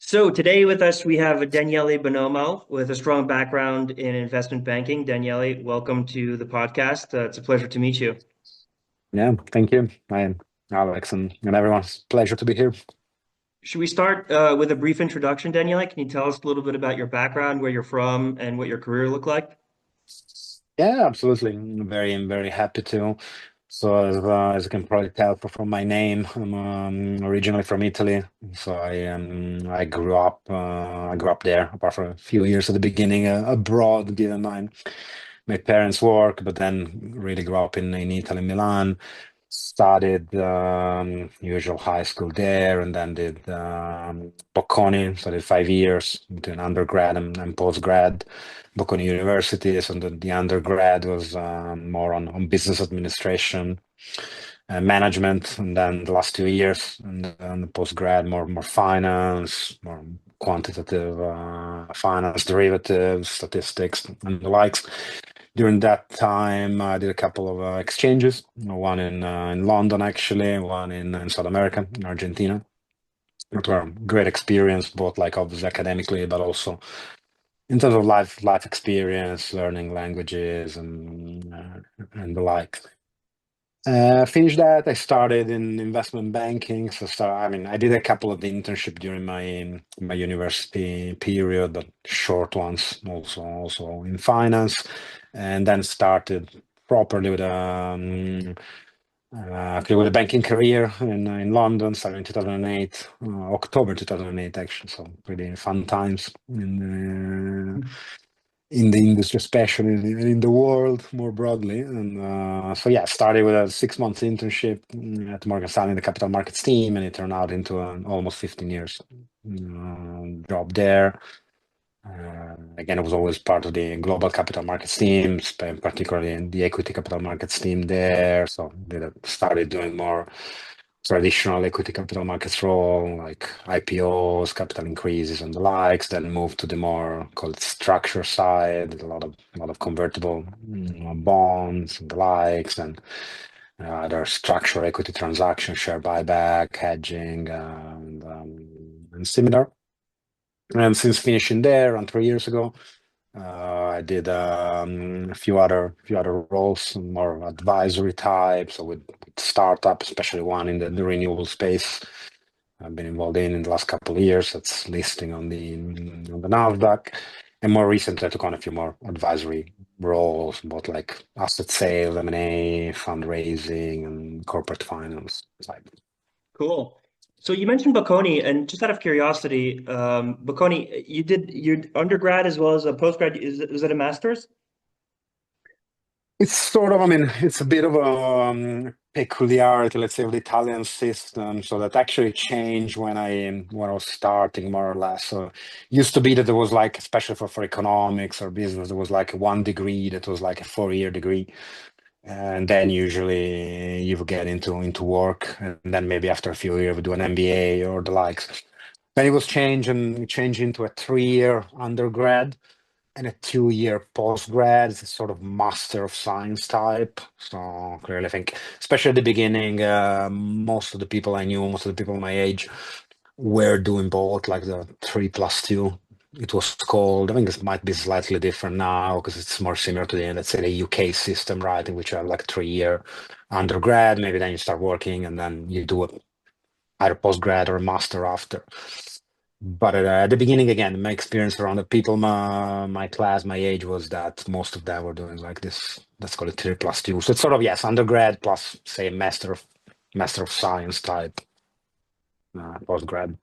So today with us, we have Daniele Bonomo with a strong background in investment banking. Daniele, welcome to the podcast. It's a pleasure to meet you. Yeah, thank you. I Alex and everyone. It's a pleasure to be here. Should we start with a brief introduction, Daniele? Can you tell us a little bit about your background, where you're from, and what your career looked like? Yeah, absolutely. I'm very happy to. So as you can probably tell from my name, I'm originally from Italy. So I grew up there, apart from a few years at the beginning abroad, given my parents' work, but then really grew up in Italy, Milan. Studied usual high school there, and then did Bocconi. So I did 5 years between undergrad and postgrad, Bocconi University. So the undergrad was more on business administration, management, and then the last 2 years, and then the postgrad more finance, more quantitative finance, derivatives, statistics, and the likes. During that time, I did a couple of exchanges, one in London, actually, one in South America, in Argentina. It were a great experience, both like obviously academically, but also in terms of life experience, learning languages and the like. Finished that. I started in investment banking. I did a couple of internship during my university period, but short ones, also in finance, and then started properly with a banking career in London, starting in 2008, October 2008, actually. So pretty fun times in the industry, especially in the world more broadly. And so, yeah, started with a 6 month internship at Morgan Stanley in the capital markets team, and it turned out into an almost 15 years job there. Again, it was always part of the global capital markets team, particularly in the equity capital markets team there. So started doing more traditional equity capital markets role, like IPOs, capital increases, and the likes. Then moved to the more called structure side, a lot of convertible bonds and the likes, and other structural equity transactions, share buyback, hedging, and similar. And since finishing there around 3 years ago, I did a few other roles, more advisory type, so with startup, especially one in the renewable space. I've been involved in the last couple of years. That's listing on the Nasdaq, and more recently, I took on a few more advisory roles, both like asset sales, M&A, fundraising, and corporate finance type. Cool. So you mentioned Bocconi, and just out of curiosity, Bocconi, you did your undergrad as well as a postgrad. Is it a master's? It's sort of, it's a bit of a peculiarity, let's say, of the Italian system. So that actually changed when I was starting, more or less. So used to be that there was like, especially for economics or business, there was like one degree that was like a 4 year degree, and then usually you would get into work, and then maybe after a few years, you do an MBA or the likes. Then it was changed into a 3 year undergrad and a 2 year postgrad. It's a sort of master of science type. So clearly, I think, especially at the beginning, most of the people I knew, most of the people my age, were doing both, like the 3+2. It was called. I think it might be slightly different now because it's more similar to the, let's say, the UK system, right? In which you have like 3 year undergrad, maybe then you start working, and then you do either postgrad or a master after. But at the beginning, again, my experience around the people, my class, my age was that most of them were doing like this. Let's call it 3+2. So it's sort of, yes, undergrad plus, say, master of science type postgrad.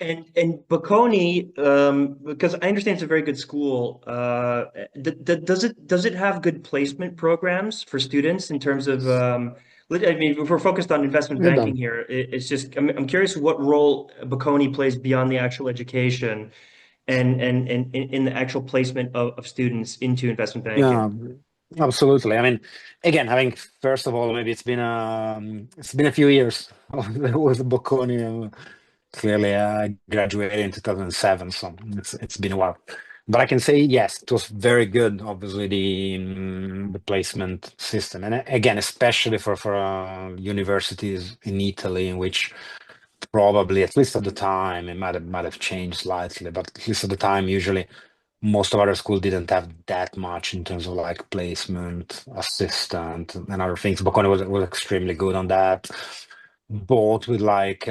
And Bocconi, because I understand it's a very good school. Does it have good placement programs for students in terms of I mean, if we're focused on investment It banking done. here, it's just I'm curious what role Bocconi plays beyond the actual education and in the actual placement of students into investment banking. Yeah, absolutely. I mean, again, having first of all, maybe it's been a few years with Bocconi. Clearly, I graduated in 2007, so it's been a while. But I can say yes, it was very good. Obviously, the placement system, and again, especially for universities in Italy, in which probably, at least at the time, it might have changed slightly, but at least at the time, usually most of our school didn't have that much in terms of like placement, assistant, and other things. Bocconi was extremely good on that, both with like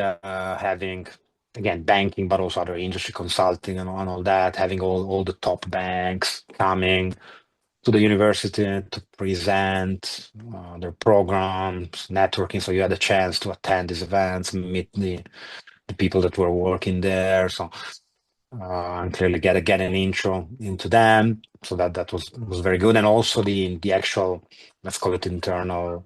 having again banking, but also other industry consulting and all that, having all the top banks coming to the university to present their programs, networking. So you had a chance to attend these events, meet the people that were working there. So and clearly get an intro into them. So that was very good. And also the actual, let's call it internal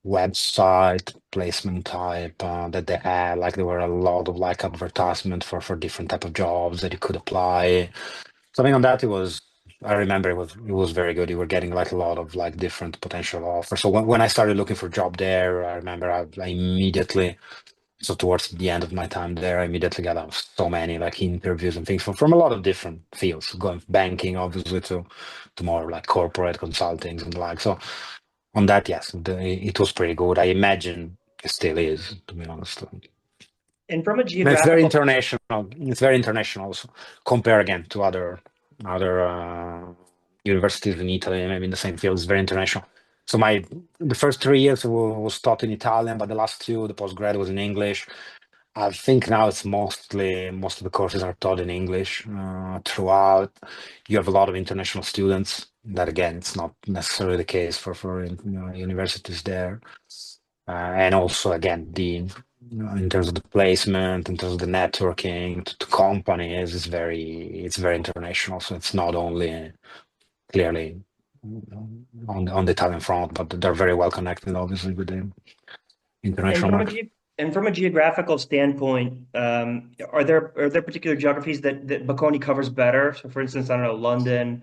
website placement type that they had. Like there were a lot of like advertisement for different type of jobs that you could apply. Something on that, it was, I remember it was very good. You were getting like a lot of like different potential offers. So when I started looking for a job there, I remember I immediately, so towards the end of my time there, I immediately got so many like interviews and things from a lot of different fields, going from banking obviously to more like corporate consulting and the like. So on that, yes, it was pretty good. I imagine it still is, to be honest. And from a And it's very geographical international. It's very international also. Compare again to other universities in Italy, maybe in the same field. It's very international. So the first 3 years was taught in Italian, but the last two, the postgrad was in English. I think now it's most of the courses are taught in English throughout. You have a lot of international students. That again, it's not necessarily the case for universities there. And also again, in terms of the placement, in terms of the networking to companies, it's very international. So it's not only clearly on the Italian front, but they're very well connected, obviously, with the and international from a market. ge and from a geographical standpoint, are there particular geographies that Bocconi covers better? So, for instance, I don't know, London,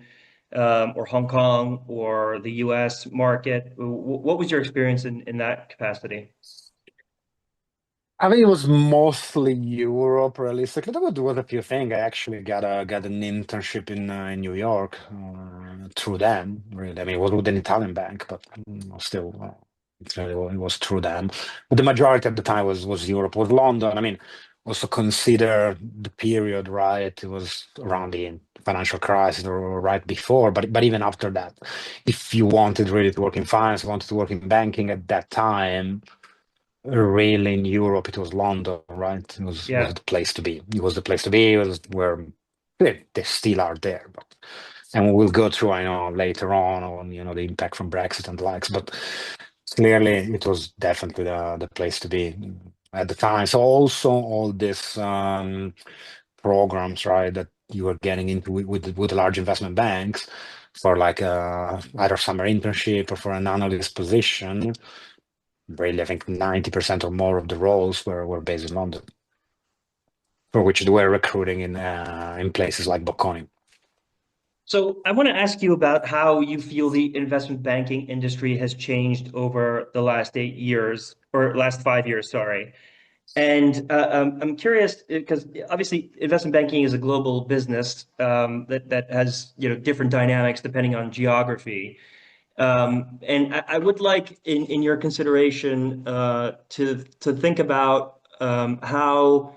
or Hong Kong, or the U.S. market. What was your experience in that capacity? I think it was mostly Europe, realistically. There was a few things. I actually got an internship in New York through them. Really, I mean, it was with an Italian bank, but still, it was through them. But the majority of the time was Europe, was London. I mean, also consider the period, right? It was around the financial crisis or right before, but even after that, if you wanted really to work in finance, wanted to work in banking at that time really in Europe, it was London, right? It was Yeah. the place to be. It was the place to be. It was where they still are there, but and we'll go through, I know, later on the impact from Brexit and the likes, but clearly it was definitely the place to be at the time. So also all these programs, right, that you were getting into with large investment banks for like either summer internship or for an analyst position really, I think 90% or more of the roles were based in London, for which they were recruiting in places like Bocconi. So I want to ask you about how you feel the investment banking industry has changed over the last 8 years, or last 5 years, sorry. And I'm curious because obviously investment banking is a global business that has different dynamics depending on geography. And I would like in your consideration to think about how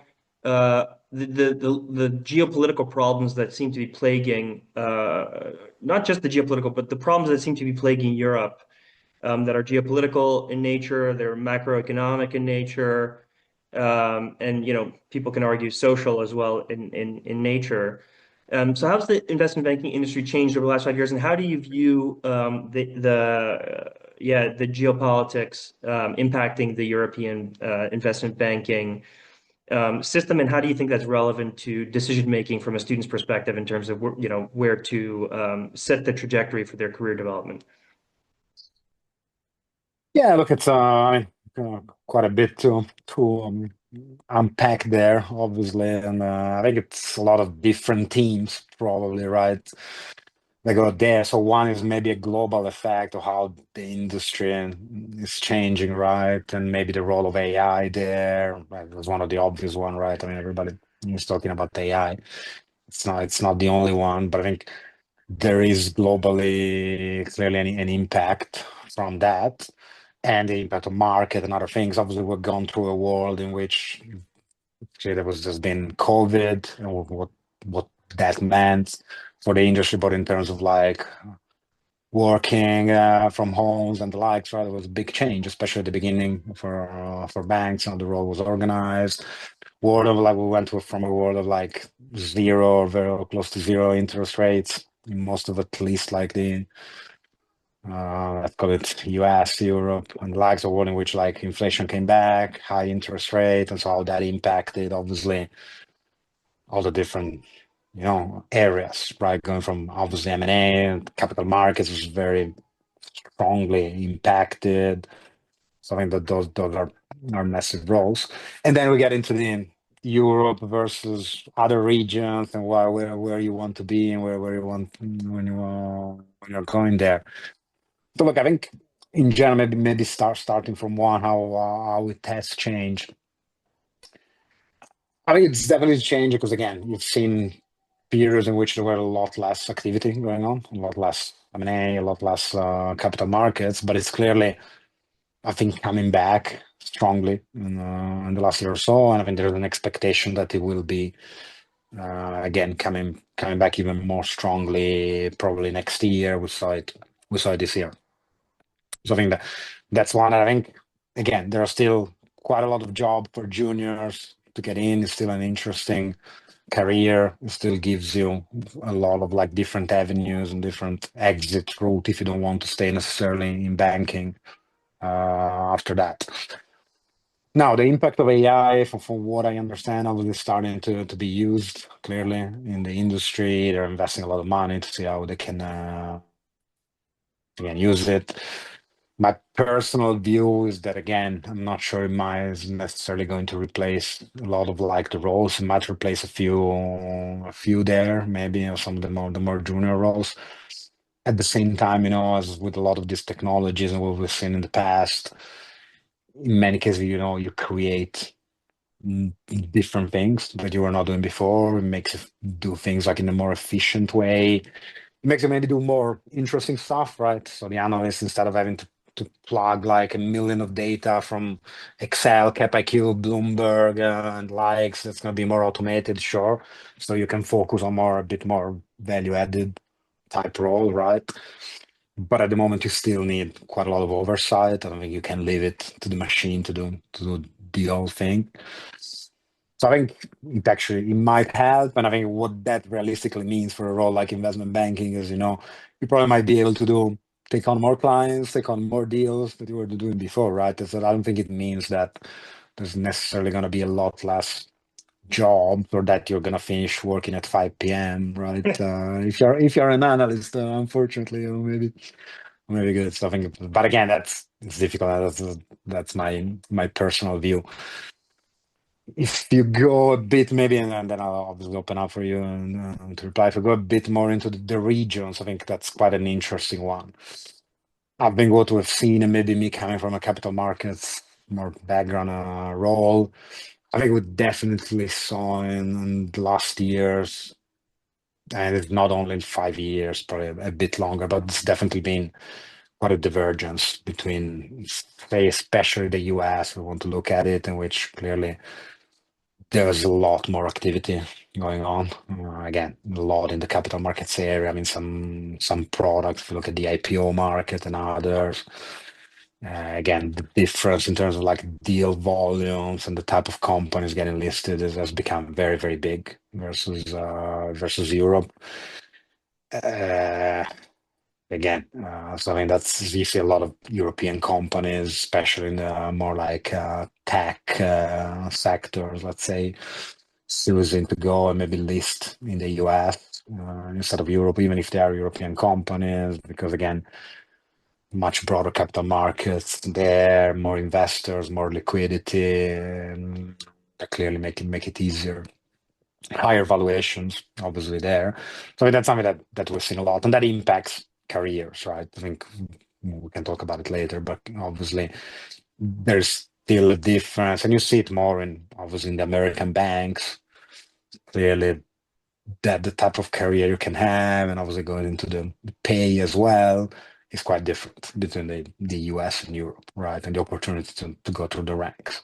the geopolitical problems that seem to be plaguing not just the geopolitical, but the problems that seem to be plaguing Europe that are geopolitical in nature, they're macroeconomic in nature, and people can argue social as well in nature. So how's the investment banking industry changed over the last 5 years, and how do you view the geopolitics impacting the European investment banking system, and how do you think that's relevant to decision making from a student's perspective in terms of where to set the trajectory for their career development? Yeah, look, it's I mean, quite a bit to unpack there, obviously, and I think it's a lot of different teams, probably, right? They go there. So one is maybe a global effect of how the industry is changing, right? And maybe the role of AI there. Right? It was one of the obvious one, right? I mean, everybody is talking about AI. It's not the only one, but I think there is globally clearly an impact from that and the impact of market and other things. Obviously, we've gone through a world in which Actually, there was just been COVID and what that meant for the industry, but in terms of like working from homes and the likes, right? It was a big change, especially at the beginning for banks, how the role was organized. World of like we went from a world of like zero, very close to zero interest rates, most of it, at least like the let's call it US, Europe, and the likes of world in which like inflation came back, high interest rate, and so how that impacted obviously all the different areas, right? Going from obviously M&A, capital markets was very strongly impacted. So I think that those are massive roles. And then we get into the Europe versus other regions and where you want to be and where you want when you're going there. So look, I think in general, maybe starting from one, how it has changed. I think it's definitely changed because again, you've seen periods in which there were a lot less activity going on, a lot less M&A, a lot less capital markets, but it's clearly, I think, coming back strongly in the last year or so, and I think there's an expectation that it will be again coming back even more strongly probably next year. We saw it this year. So I think that's one. I think again there are still quite a lot of job for juniors to get in. It's still an interesting career. It still gives you a lot of like different avenues and different exit route if you don't want to stay necessarily in banking after that. Now, the impact of AI, from what I understand, obviously starting to be used clearly in the industry. They're investing a lot of money to see how they can again use it. My personal view is that again, I'm not sure it is necessarily going to replace a lot of like the roles. It might replace a few there, maybe some of the more junior roles. At the same time, as with a lot of these technologies and what we've seen in the past, in many cases, you create mm, different things that you were not doing before. It makes you do things like in a more efficient way. It makes you maybe do more interesting stuff, right? So the analyst, instead of having to plug like a million of data from Excel, CapIQ, Bloomberg, and likes, that's going to be more automated, sure. So you can focus on a bit more value added type role, right? But at the moment, you still need quite a lot of oversight. I don't think you can leave it to the machine to do the whole thing. So I think it might help, and I think what that realistically means for a role like investment banking is, you probably might be able to take on more clients, take on more deals that you were doing before, right? So I don't think it means that there's necessarily going to be a lot less jobs or that you're going to finish working at 5 p.m., right? If you're an analyst, unfortunately, or maybe good. So I think, but again, it's difficult. That's my personal view. If you go a bit, maybe, and then I'll obviously open up for you and to reply. If you go a bit more into the regions, I think that's quite an interesting one. I think what we've seen, and maybe me coming from a capital markets more background role, I think we definitely saw in the last years, and it's not only in 5 years, probably a bit longer, but it's definitely been quite a divergence between, say, especially the US. We want to look at it, in which clearly there's a lot more activity going on. Again, a lot in the capital markets area. I mean, some products, if you look at the IPO market and others, again, the difference in terms of like deal volumes and the type of companies getting listed has become very, very big versus Europe. Uh, Again, so I mean that's you see a lot of European companies, especially in the more like tech sectors, let's say, choosing to go and maybe list in the US instead of Europe, even if they are European companies, because again, much broader capital markets there, more investors, more liquidity, and that clearly make it easier. Higher valuations, obviously there. So that's something that we've seen a lot, and that impacts careers, right? I think we can talk about it later, but obviously there's still a difference, and you see it more in obviously in the American banks. Clearly, that the type of career you can have, and obviously going into the pay as well, is quite different between the US and Europe, right? And the opportunity to go through the ranks.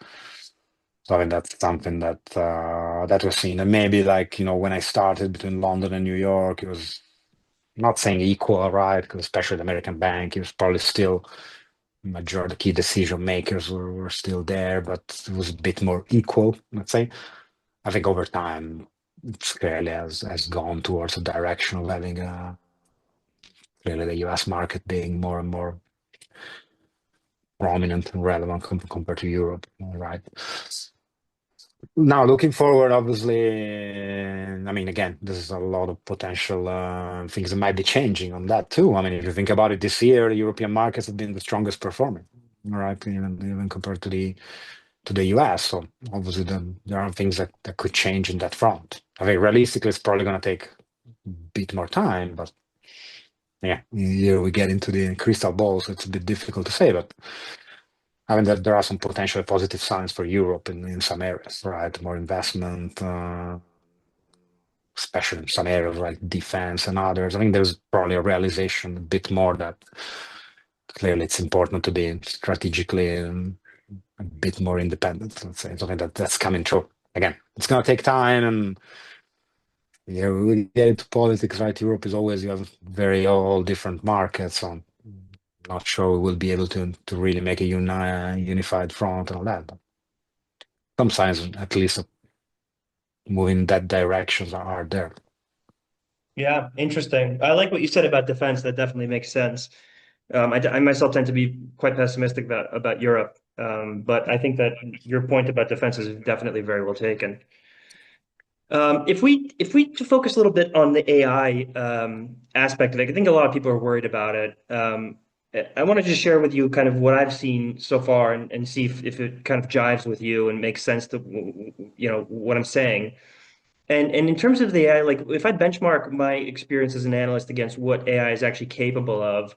So I think that's something that that we've seen. And maybe like, when I started between London and New York, it was not saying equal, right? Because especially the American bank, it was probably still majority key decision makers were still there, but it was a bit more equal, let's say. I think over time, it's clearly has gone towards a direction of having clearly the US market being more and more prominent and relevant compared to Europe, right? Now, looking forward, obviously, I mean, again, there's a lot of potential things that might be changing on that too. I mean, if you think about it, this year, the European markets have been the strongest performing, right? Even compared to the US. So obviously, there are things that could change in that front. I think realistically, it's probably going to take a bit more time, but yeah, here we get into the crystal ball, so it's a bit difficult to say, but I mean, there are some potential positive signs for Europe in some areas, right? More investment, especially in some areas like defense and others. I think there's probably a realization a bit more that clearly it's important to be strategically a bit more independent, let's say. Something that's coming true. Again, it's going to take time, and yeah, we get into politics, right? Europe is always, you have very all different markets, so I'm not sure we will be able to really make a unified front and all that. But some signs, at least, of moving in that direction are there. Yeah, interesting. I like what you said about defense. That definitely makes sense. I myself tend to be quite pessimistic about Europe, but I think that your point about defense is definitely very well taken. If we to focus a little bit on the AI aspect of it, I think a lot of people are worried about it. I want to just share with you kind of what I've seen so far and see if it kind of jives with you and makes sense to what I'm saying. And in terms of the AI, like if I benchmark my experience as an analyst against what AI is actually capable of,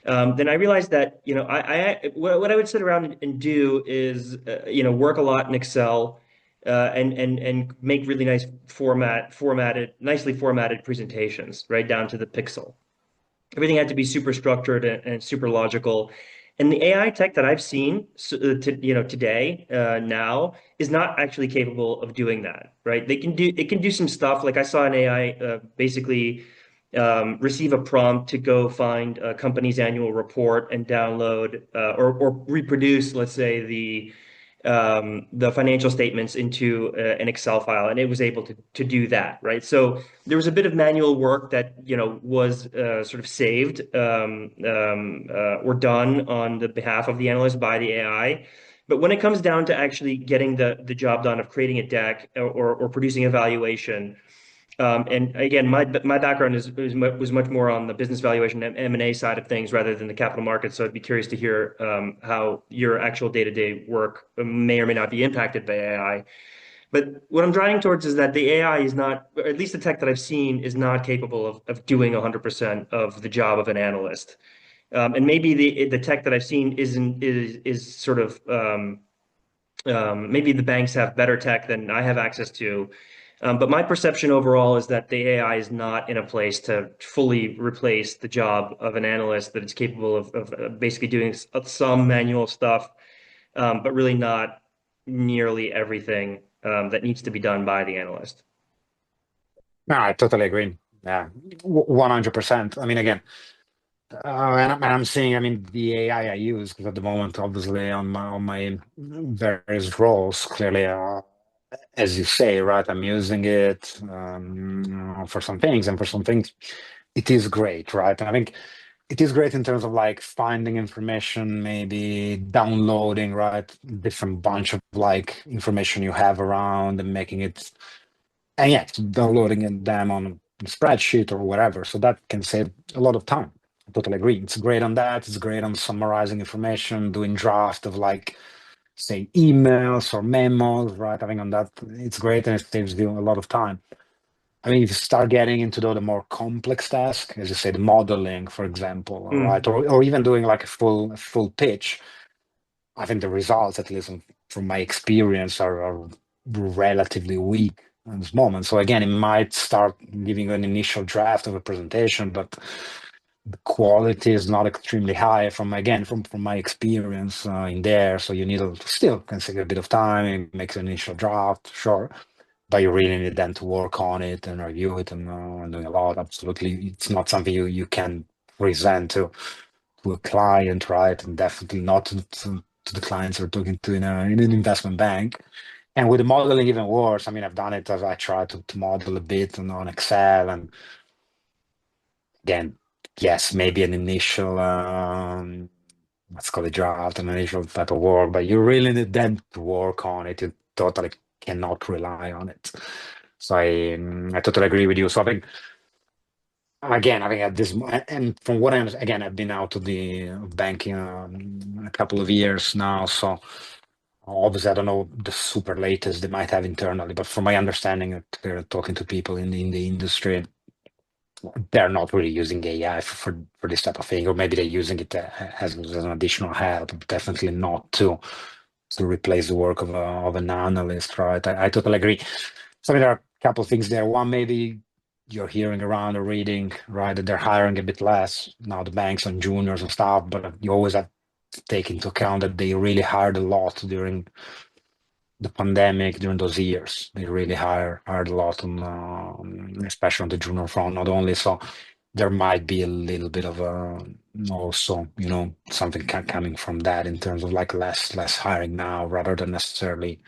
then I realized that what I would sit around and do is work a lot in Excel and make really nice nicely formatted presentations right down to the pixel. Everything had to be super structured and super logical. And the AI tech that I've seen today now is not actually capable of doing that, right? It can do some stuff. Like I saw an AI basically receive a prompt to go find a company's annual report and download or reproduce, let's say, the financial statements into an Excel file, and it was able to do that, right? So there was a bit of manual work that was sort of saved or done on the behalf of the analyst by the AI. But when it comes down to actually getting the job done of creating a deck or producing a valuation, and again, my background was much more on the business valuation and M&A side of things rather than the capital markets. So I'd be curious to hear how your actual day-to-day work may or may not be impacted by AI. But what I'm driving towards is that the AI is not, or at least the tech that I've seen, is not capable of doing 100% of the job of an analyst. And maybe the tech that I've seen is sort of maybe the banks have better tech than I have access to. But my perception overall is that the AI is not in a place to fully replace the job of an analyst, that it's capable of basically doing some manual stuff, but really not nearly everything that needs to be done by the analyst. No, I totally agree. Yeah, 100%. I mean, again, and I'm seeing, I mean, the AI I use, because at the moment, obviously, on my various roles, clearly, as you say, right, I'm using it for some things, and for some things, it is great, right? And I think it is great in terms of like finding information, maybe downloading, right, different bunch of like information you have around and making it, and yeah, them on a spreadsheet or whatever. So that can save a lot of time. I totally agree. It's great on that. It's great on summarizing information, doing draft of like, say, emails or memos, right? I think on that, it's great and it saves you a lot of time. I mean, if you start getting into the more complex task, as you said, modeling, for example, right, Mm. or even doing like a full pitch, I think the results, at least from my experience, are relatively weak at this moment. So again, it might start giving you an initial draft of a presentation, but the quality is not extremely high from, again, from my experience in there. So you need to still consider a bit of time and make an initial draft, sure. But you really need then to work on it and review it and doing a lot. Absolutely. It's not something you can present to a client, right? And definitely not to the clients you're talking to in an investment bank. And with the modeling, even worse. I mean, I've done it as I try to model a bit on Excel. And again, yes, maybe an initial, let's call it draft, an initial type of work, but you really need then to work on it. You totally cannot rely on it. So I totally agree with you. So I think, again, I think at this, and from what I understand, again, I've been out of the banking a couple of years now. So obviously, I don't know the super latest they might have internally, but from my understanding, talking to people in the industry, they're not really using AI for this type of thing, or maybe they're using it as an additional help, but definitely not to replace the work of an analyst, right? I totally agree. So I mean, there are a couple of things there. One, maybe you're hearing around or reading, right, that they're hiring a bit less now, the banks on juniors and stuff, but you always have to take into account that they really hired a lot during the pandemic, during those years. They really hired a lot on, especially on the junior front, not only. So there might be a little bit of also, something coming from that in terms of like less hiring now rather than necessarily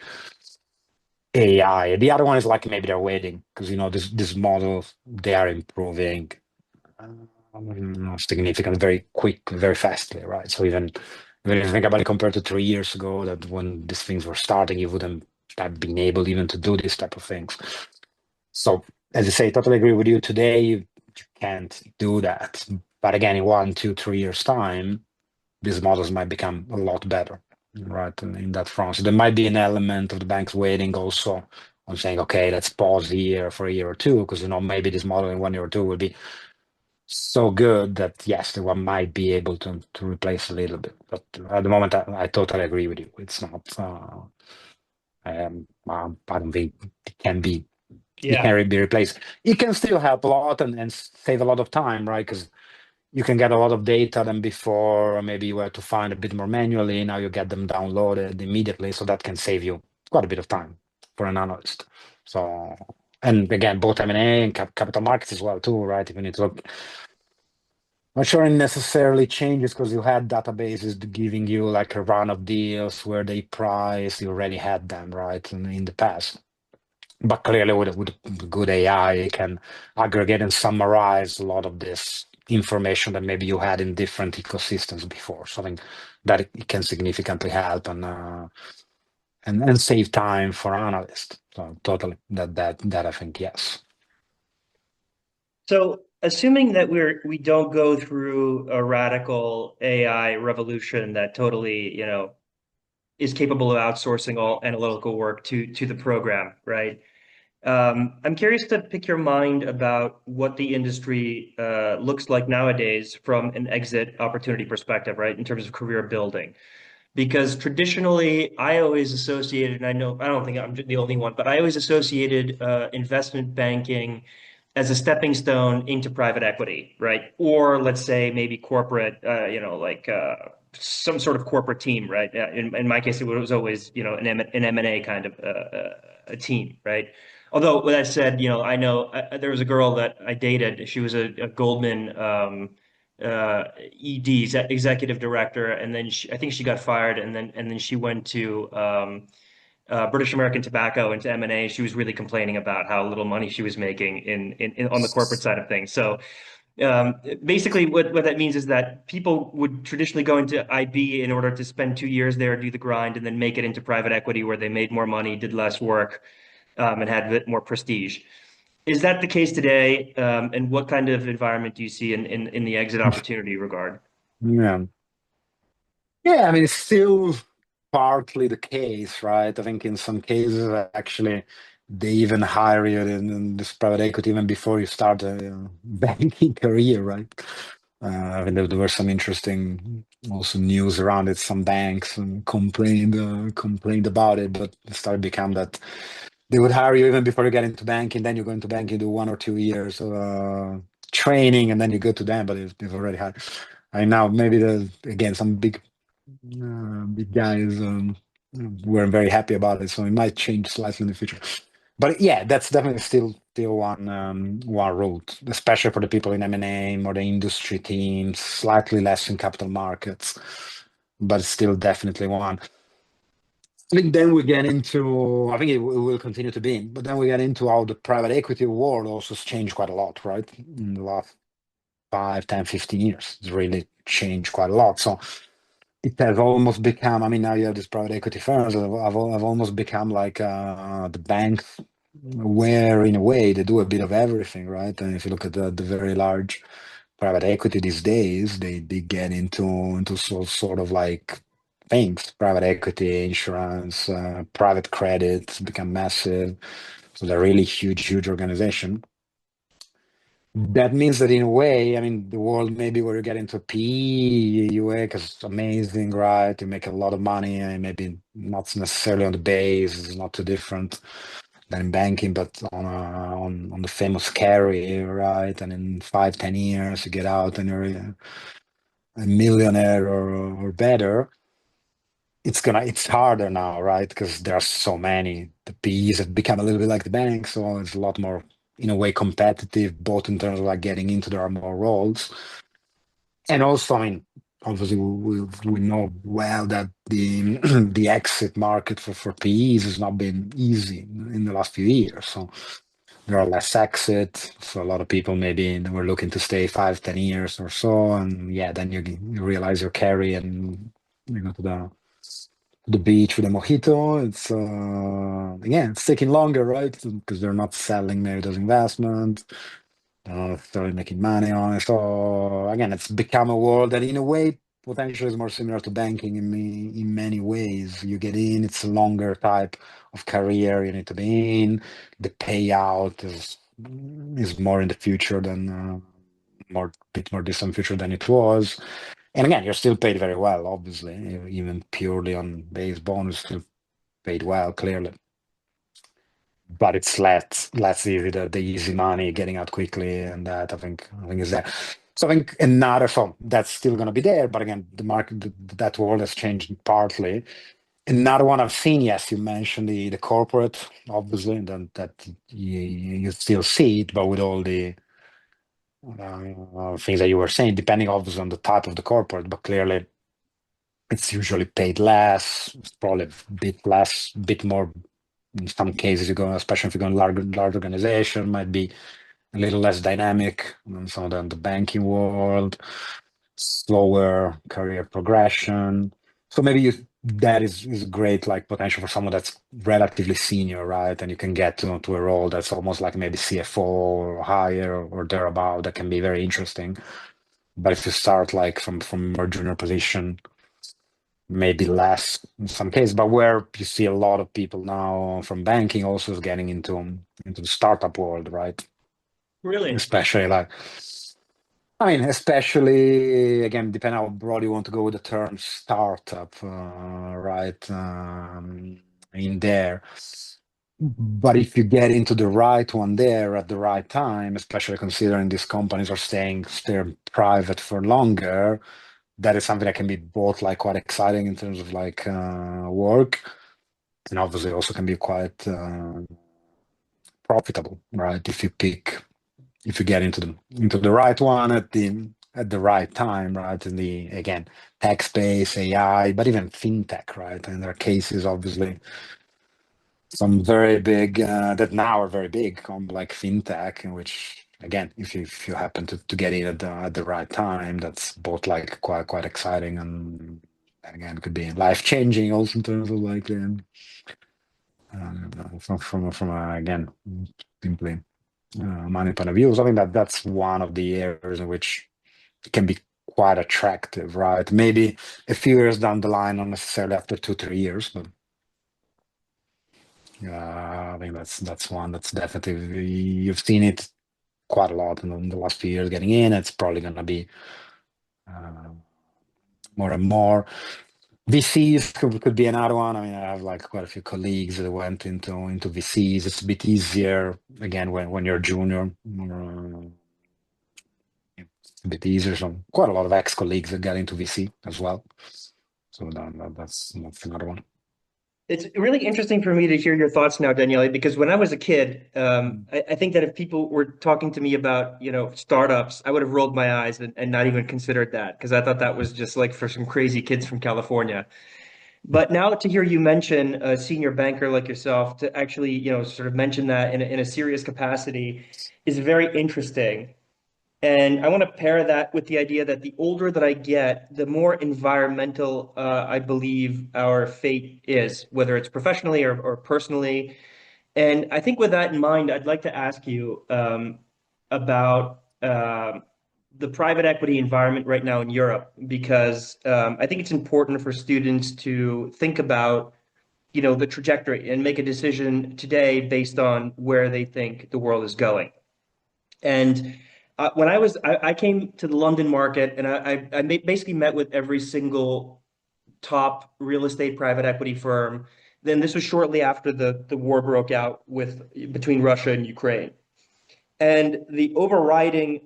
AI. The other one is like maybe they're waiting because this model they are improving significantly, very quick, very fastly, right? So even if you think about it compared to 3 years ago, that when these things were starting, you wouldn't have been able even to do this type of things. So as I say, totally agree with you. Today, you can't do that. But again, in 1, 2, 3 years' time, these models might become a lot better, right? In that front. So there might be an element of the banks waiting also on saying, okay, let's pause here for a year or two, because maybe this model in 1 year or two will be so good that yes, the one might be able to replace a little bit. But at the moment, I totally agree with you. It's not. I don't think it can be. It Yeah. can be replaced. It can still help a lot and save a lot of time, right? Because you can get a lot of data than before, or maybe you were to find a bit more manually. Now you get them downloaded immediately, so that can save you quite a bit of time for an analyst. So, and again, both M&A and capital markets as well too, right? If you need to look, not sure it necessarily changes because you had databases giving you like a run of deals where they price, you already had them, right, in the past. But clearly, with good AI, it can aggregate and summarize a lot of this information that maybe you had in different ecosystems before. Something that it can significantly help and save time for analysts. So totally, that I think yes. So assuming that we don't go through a radical AI revolution that totally, is capable of outsourcing all analytical work to the program, right? I'm curious to pick your mind about what the industry looks like nowadays from an exit opportunity perspective, right? In terms of career building. Because traditionally, I always associated, and I don't think I'm the only one, but I always associated investment banking as a stepping stone into private equity, right? Or let's say maybe corporate, like some sort of corporate team, right? In my case, it was always, an M&A kind of a team, right? Although with that said, I know there was a girl that I dated. She was a Goldman ED, executive director, and then I think she got fired, and then she went to British American Tobacco into M&A. She was really complaining about how little money she was making on the corporate side of things. So basically, what that means is that people would traditionally go into IB in order to spend 2 years there, do the grind, and then make it into private equity where they made more money, did less work, and had a bit more prestige. Is that the case today? And what kind of environment do you see in the exit opportunity regard? Yeah. Yeah, I mean, it's still partly the case, right? I think in some cases, actually, they even hire you in this private equity even before you start a banking career, right? I think there were some interesting also news around it. Some banks complained about it, but it started to become that they would hire you even before you get into banking. Then you go into banking, do 1 or 2 years. training, and then you go to them, but they've already had. I now maybe the again some big guys weren't very happy about it, so it might change slightly in the future. But yeah, that's definitely still one route, especially for the people in M&A, more the industry teams, slightly less in capital markets, but still definitely one. I think then we get into, I think it will continue to be, but then we get into how the private equity world also has changed quite a lot, right? In the last 5, 10, 15 years. It's really changed quite a lot. So it has almost become, I mean, now you have these private equity firms that have almost become like the banks, where in a way they do a bit of everything, right? And if you look at the very large private equity these days, they get into sort of like things, private equity, insurance, private credit become massive. So they're really huge organization. That means that in a way, I mean, the world maybe where you get into PE, UA, because it's amazing, right? You make a lot of money, and maybe not necessarily on the base, it's not too different than in banking, but on the famous carry, right? And in 5, 10 years, you get out and you're a millionaire or better. It's harder now, right? Because there are so many. The PEs have become a little bit like the banks, so it's a lot more, in a way, competitive, both in terms of like getting into there are more roles. And also, I mean, obviously we know well that the the exit market for PEs has not been easy in the last few years. So there are less exits. So a lot of people maybe they were looking to stay 5, 10 years or so. And yeah, then you realize your carry and you go to the beach with a mojito. It's again, it's taking longer, right? Because they're not selling maybe those investments, they're not necessarily making money on it. So again, it's become a world that in a way potentially is more similar to banking in many ways. You get in, it's a longer type of career you need to be in. The payout is more in the future than more bit more distant future than it was. And again, you're still paid very well, obviously, even purely on base bonus, still paid well, clearly. But it's less easy, the easy money, getting out quickly, and that I think is there. So I think another so that's still going to be there, but again, the market that world has changed partly. Another one I've seen, yes, you mentioned the corporate, obviously, and then that you still see it, but with all the things that you were saying, depending obviously on the type of the corporate, but clearly it's usually paid less, it's probably a bit less, bit more in some cases you go, especially if you go in large organization, might be a little less dynamic than some of the banking world, slower career progression. So maybe that is great, like potential for someone that's relatively senior, right? And you can get to a role that's almost like maybe CFO or higher or thereabout. That can be very interesting. But if you start like from more junior position, maybe less in some cases, but where you see a lot of people now from banking also is getting into the startup world, right? Really? Especially like, I mean, especially again, depending how broad you want to go with the term startup, right? In there. But if you get into the right one there at the right time, especially considering these companies are staying private for longer, that is something that can be both like quite exciting in terms of like work, and obviously also can be quite profitable, right? If you get into the right one at the right time, right? In the again tech space, AI, but even fintech, right? And there are cases obviously some very big that now are very big, like fintech, in which again, if you happen to get in at the right time, that's both like quite exciting and again could be life changing also in terms of like from again simply money point of view. So I think that's one of the areas in which it can be quite attractive, right? Maybe a few years down the line, not necessarily after 2, 3 years, but I think that's one that's definitely you've seen it quite a lot in the last few years getting in. It's probably going to be uh, more and more. VCs could be another one. I mean, I have like quite a few colleagues that went into VCs. It's a bit easier again when you're junior. a bit easier. So quite a lot of ex-colleagues that got into VC as well. So that's another one. It's really interesting for me to hear your thoughts now, Daniele, because when I was a kid, I think that if people were talking to me about, startups, I would have rolled my eyes and not even considered that because I thought that was just like for some crazy kids from California. But now to hear you mention a senior banker like yourself to actually, sort of mention that in a serious capacity is very interesting. And I want to pair that with the idea that the older that I get, the more environmental I believe our fate is, whether it's professionally or personally. And I think with that in mind, I'd like to ask you about the private equity environment right now in Europe, because I think it's important for students to think about, the trajectory and make a decision today based on where they think the world is going. And when I came to the London market and basically met with every single top real estate private equity firm. Then this was shortly after the war broke out between Russia and Ukraine. And the overriding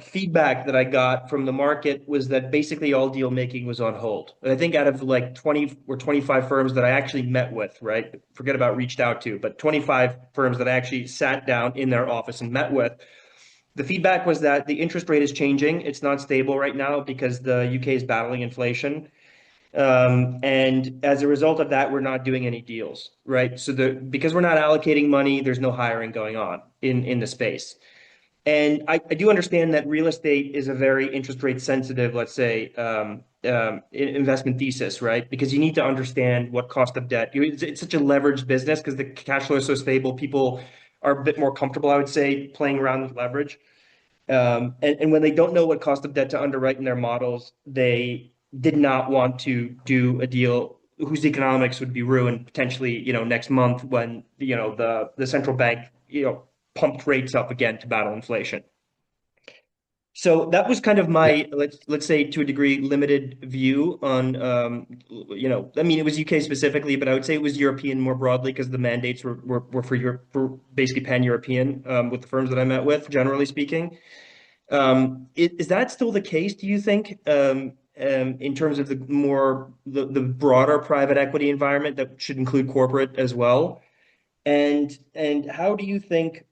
feedback that I got from the market was that basically all deal making was on hold. And I think out of like 20 or 25 firms that I actually met with, right? Forget about reached out to, but 25 firms that I actually sat down in their office and met with. The feedback was that the interest rate is changing. It's not stable right now because the UK is battling inflation. And as a result of that, we're not doing any deals, right? So because we're not allocating money, there's no hiring going on in the space. And I do understand that real estate is a very interest rate sensitive, let's say, investment thesis, right? Because you need to understand what cost of debt. It's such a leveraged business because the cash flow is so stable. People are a bit more comfortable, I would say, playing around with leverage. And when they don't know what cost of debt to underwrite in their models, they did not want to do a deal whose economics would be ruined potentially, next month when, the central bank, pumped rates up again to battle inflation. So that was kind of Yeah. my, let's say to a degree, limited view on, I mean, it was UK specifically, but I would say it was European more broadly because the mandates were for Europe, for basically pan-European, with the firms that I met with, generally speaking. Is that still the case, do you think, in terms of the broader private equity environment that should include corporate as well? And how do you think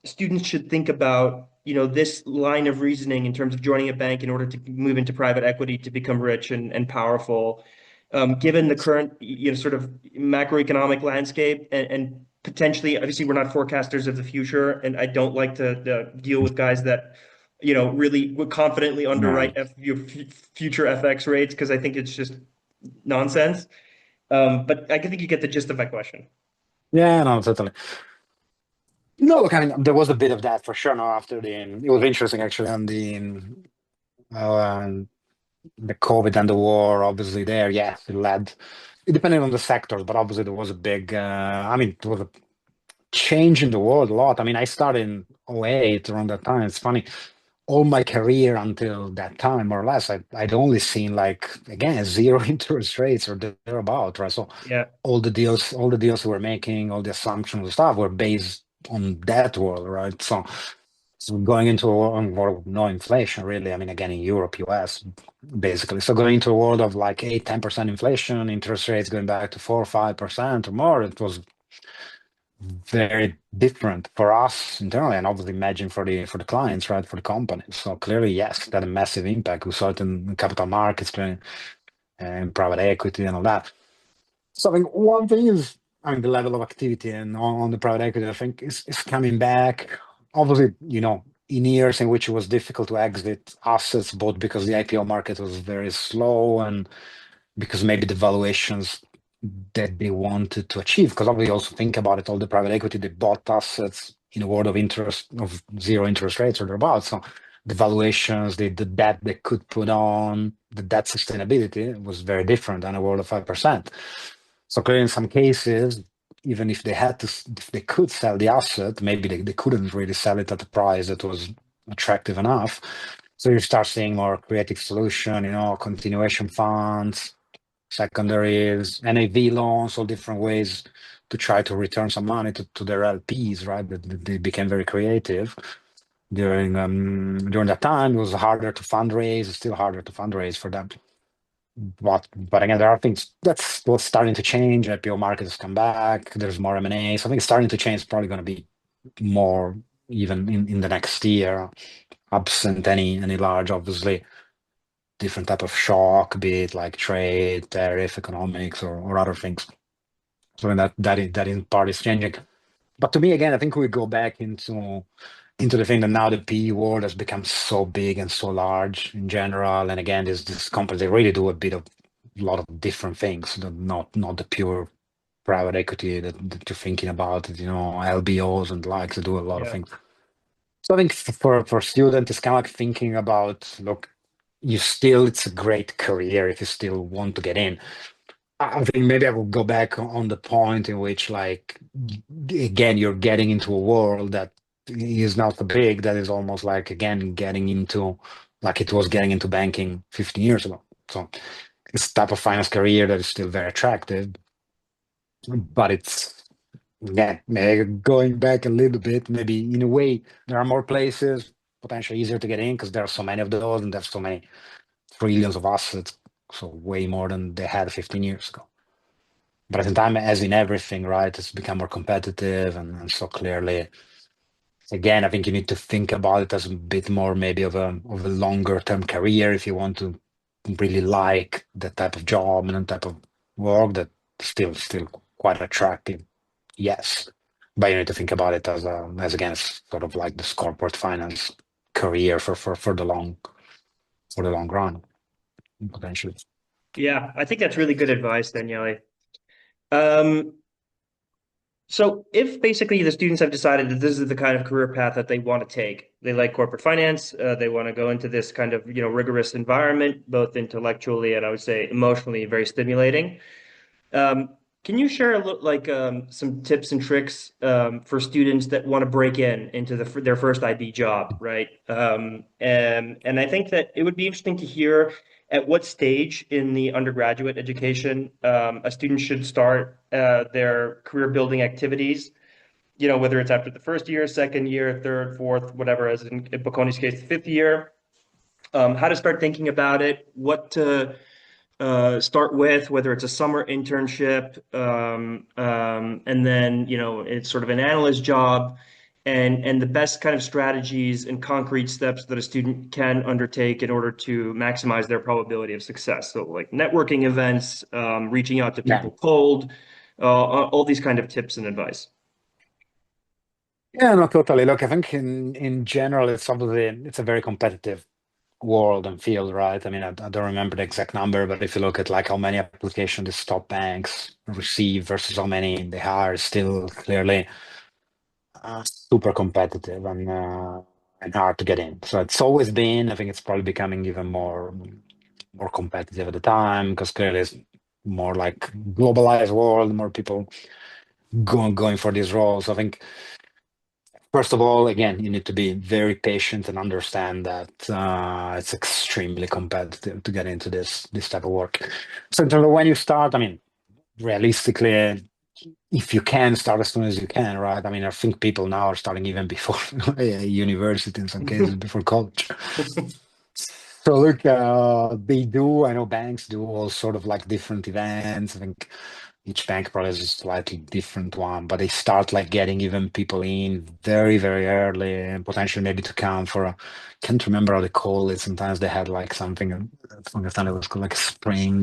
students should think about, this line of reasoning in terms of joining a bank in order to move into private equity to become rich and powerful, given the current, sort of macroeconomic landscape and potentially, obviously, we're not forecasters of the future, and I don't like to deal with guys that, really would confidently No. underwrite future FX rates because I think it's just nonsense. But I think you get the gist of my question. Yeah, no, totally. No, look, I mean, there was a bit of that for sure. No, after it was interesting actually on uh, the COVID and the war, obviously there, yeah, it led. It depended on the sector, but obviously there was a big. I mean, there was a change in the world a lot. I mean, I started in '08 around that time. It's funny. All my career until that time, more or less, I'd only seen like again zero interest rates or thereabout, right? So Yeah. all the deals we were making, all the assumptions and stuff were based on that world, right? So going into a world of no inflation, really. I mean, again, in Europe, US, basically. So going into a world of like 8, 10% inflation, interest rates going back to 4 or 5% or more, it was very different for us internally, and obviously imagine for the clients, right, for the companies. So clearly, yes, that had a massive impact. We saw it in capital markets, and private equity, and all that. So I think one thing is, I mean, the level of activity and on the private equity, I think is coming back. Obviously, in years in which it was difficult to exit assets, both because the IPO market was very slow and because maybe the valuations that they wanted to achieve. Because obviously, also think about it, all the private equity they bought assets in a world of interest of zero interest rates or thereabouts. So the valuations, the debt they could put on, the debt sustainability was very different than a world of 5%. So clearly, in some cases, even if they had to, if they could sell the asset, maybe they couldn't really sell it at a price that was attractive enough. So you start seeing more creative solution, continuation funds, secondaries, NAV loans, all different ways to try to return some money to their LPs, right? They became very creative. during that time. It was harder to fundraise. It's still harder to fundraise for them. But again, there are things that's what's starting to change. IPO market has come back. There's more M&A. So I think it's starting to change. It's probably going to be more even in the next year, absent any large, obviously, different type of shock, be it like trade, tariff, economics, or other things. So that in part is changing. But to me, again, I think we go back into the thing that now the PE world has become so big and so large in general. And again, this companies they really do a lot of different things, not the pure private equity that you're thinking about, LBOs and likes to do a lot of Yeah. things. So I think for students, it's kind of like thinking about, look, it's a great career if you still want to get in. I think maybe I will go back on the point in which, like, again, you're getting into a world that is not so big, that is almost like, again, getting into, like it was getting into banking 15 years ago. So it's a type of finance career that is still very attractive, but it's, again, maybe going back a little bit, maybe in a way, there are more places potentially easier to get in because there are so many of those and there's so many trillions of assets, so way more than they had 15 years ago. But at the time, as in everything, right, it's become more competitive, and so clearly, again, I think you need to think about it as a bit more maybe of a longer term career if you want to really like that type of job and that type of work that still quite attractive. Yes. But you need to think about it as again sort of like this corporate finance career for the long run, potentially. Yeah, I think that's really good advice, Daniele. Um, so if basically the students have decided that this is the kind of career path that they want to take, they like corporate finance, they want to go into this kind of, rigorous environment, both intellectually and I would say emotionally very stimulating. Um, can you share some tips and tricks for students that want to break into their first IB job, right? And I think that it would be interesting to hear at what stage in the undergraduate education a student should start their career building activities. Whether it's after the first year, second year, third, fourth, whatever, as in Bocconi's case, the fifth year. How to start thinking about it, what to start with, whether it's a summer internship, and then it's sort of an analyst job, and the best kind of strategies and concrete steps that a student can undertake in order to maximize their probability of success. So like networking events, reaching out to Yeah. people cold, all these kind of tips and advice. Yeah, no, totally. Look, I think in general, it's a very competitive world and field, right? I mean, I don't remember the exact number, but if you look at like how many applications these top banks receive versus how many they hire, it's still clearly super competitive and hard to get in. So it's always been. I think it's probably becoming even more competitive at the time because clearly it's more like globalized world, more people going for these roles. I think. First of all, again, you need to be very patient and understand that it's extremely competitive to get into this type of work. So in terms of when you start, I mean, realistically, if you can start as soon as you can, right? I mean, I think people now are starting even before university in some cases, before college. So look, I know banks do all sort of like different events. I think each bank probably has a slightly different one, but they start like getting even people in very, very early and potentially maybe to count for can't remember how they call it. Sometimes they had like something, I understand it was called like spring,